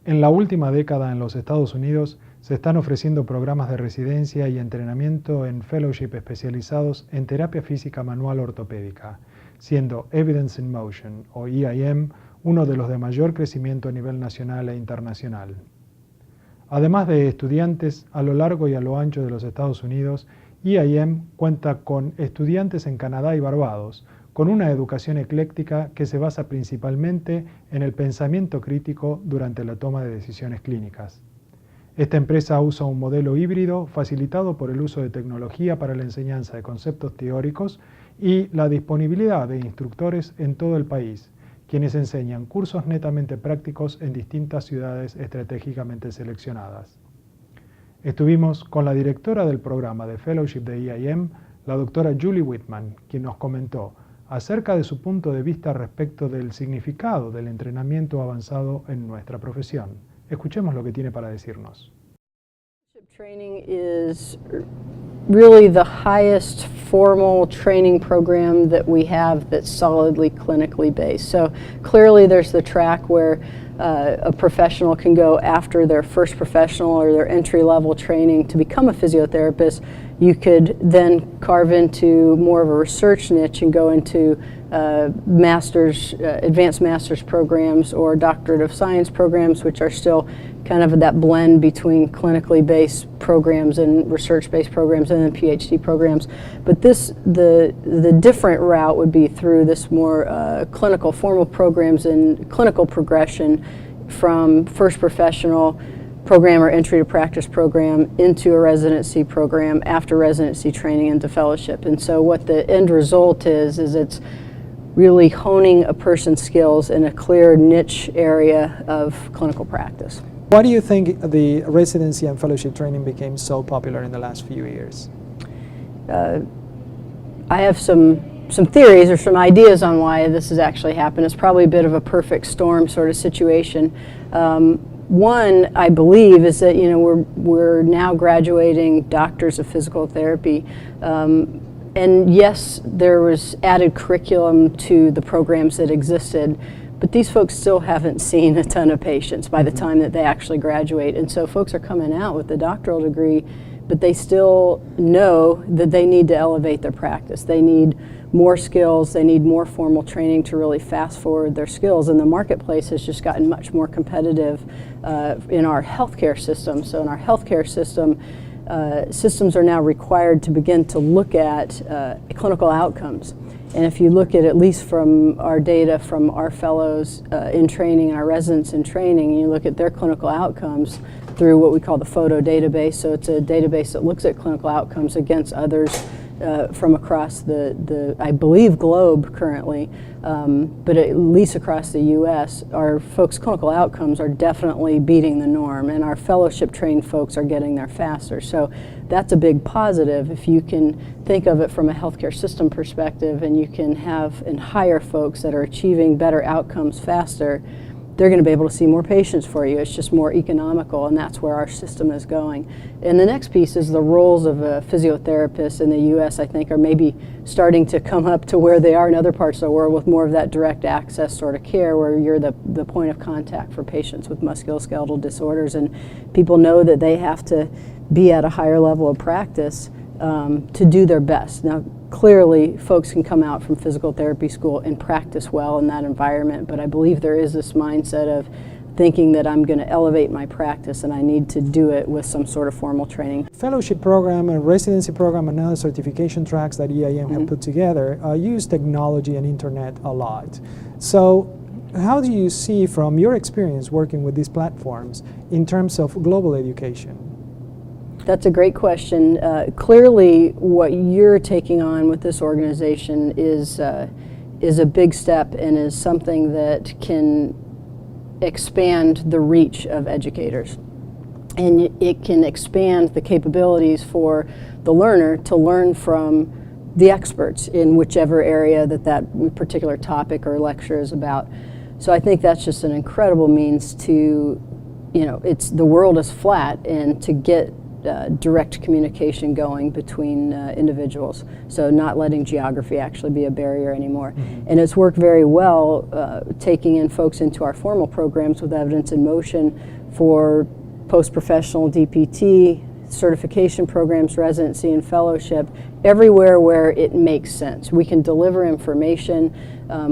En la última década en los Estados Unidos se están ofreciendo programas de residencia y entrenamiento en fellowship especializados en terapia física manual ortopédica, siendo Evidence in Motion o EIM uno de los de mayor crecimiento a nivel nacional e internacional. Además de estudiantes a lo largo y a lo ancho de los Estados Unidos, EIM cuenta con estudiantes en Canadá y Barbados, con una educación ecléctica que se basa principalmente en el pensamiento crítico durante la toma de decisiones clínicas. Esta empresa usa un modelo híbrido facilitado por el uso de tecnología para la enseñanza de conceptos teóricos y la disponibilidad de instructores en todo el país, quienes enseñan cursos netamente prácticos en distintas ciudades estratégicamente seleccionadas. Estuvimos con la directora del programa de Fellowship de EIM, la doctora Julie Whitman, quien nos comentó acerca de su punto de vista respecto del significado del entrenamiento avanzado en nuestra profesión. Escuchemos lo que tiene para decirnos. Training is really the highest formal training program that we have that's solidly clinically based. So clearly there's the track where a professional can go after their first professional or their entry-level training to become a physiotherapist. You could then carve into more of a research niche and go into advanced master's programs or doctorate of science programs, which are still kind of that blend between clinically based programs and research-based programs and then PhD programs. But the different route would be through this more clinical formal programs and clinical progression from first professional program or entry to practice program into a residency program, after residency training into fellowship. And so what the end result is it's really honing a person's skills in a clear niche area of clinical practice. Why do you think the residency and fellowship training became so popular in the last few years? I have some theories or some ideas on why this has actually happened. It's probably a bit of a perfect storm sort of situation. One, I believe, is that we're now graduating doctors of physical therapy. And yes, there was added curriculum to the programs that existed, but these folks still haven't seen a ton of patients by the time that they actually graduate. And so folks are coming out with a doctoral degree, but they still know that they need to elevate their practice. They need more skills, they need more formal training to really fast forward their skills. And the marketplace has just gotten much more competitive in our healthcare system. So in our healthcare system, systems are now required to begin to look at clinical outcomes. And if you look at least from our data from our fellows in training and our residents in training, you look at their clinical outcomes through what we call the photo database. So it's a database that looks at clinical outcomes against others from across the I believe, globe currently, but at least across the U.S., our folks' clinical outcomes are definitely beating the norm, and our fellowship-trained folks are getting there faster. So that's a big positive if you can think of it from a healthcare system perspective, and you can have and hire folks that are achieving better outcomes faster. They're going to be able to see more patients for you. It's just more economical, and that's where our system is going. And the next piece is the roles of a physiotherapist in the U.S., I think, are maybe starting to come up to where they are in other parts of the world with more of that direct access sort of care where you're the point of contact for patients with musculoskeletal disorders, and people know that they have to be at a higher level of practice to do their best. Now, clearly, folks can come out from physical therapy school and practice well in that environment, but I believe there is this mindset of thinking that I'm going to elevate my practice and I need to do it with some sort of formal training. Fellowship program, a residency program, and other certification tracks that EIM have put together use technology and internet a lot. So how do you see from your experience working with these platforms in terms of global education? That's a great question. Clearly, what you're taking on with this organization is a big step and is something that can expand the reach of educators. And it can expand the capabilities for the learner to learn from the experts in whichever area that particular topic or lecture is about. So I think that's just an incredible means to, the world is flat, and to get direct communication going between individuals. So not letting geography actually be a barrier anymore. And it's worked very well taking in folks into our formal programs with Evidence in Motion for post-professional DPT, certification programs, residency, and fellowship, everywhere where it makes sense. We can deliver information,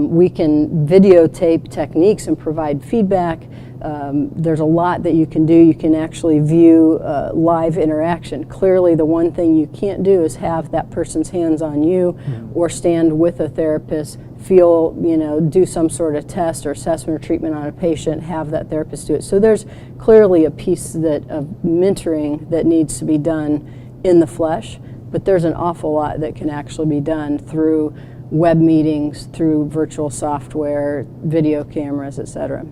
we can videotape techniques and provide feedback. There's a lot that you can do. You can actually view live interaction. Clearly, the one thing you can't do is have that person's hands on you or stand with a therapist, feel, do some sort of test or assessment or treatment on a patient, have that therapist do it. So there's clearly a piece of mentoring that needs to be done in the flesh, but there's an awful lot that can actually be done through web meetings, through virtual software, video cameras, etc.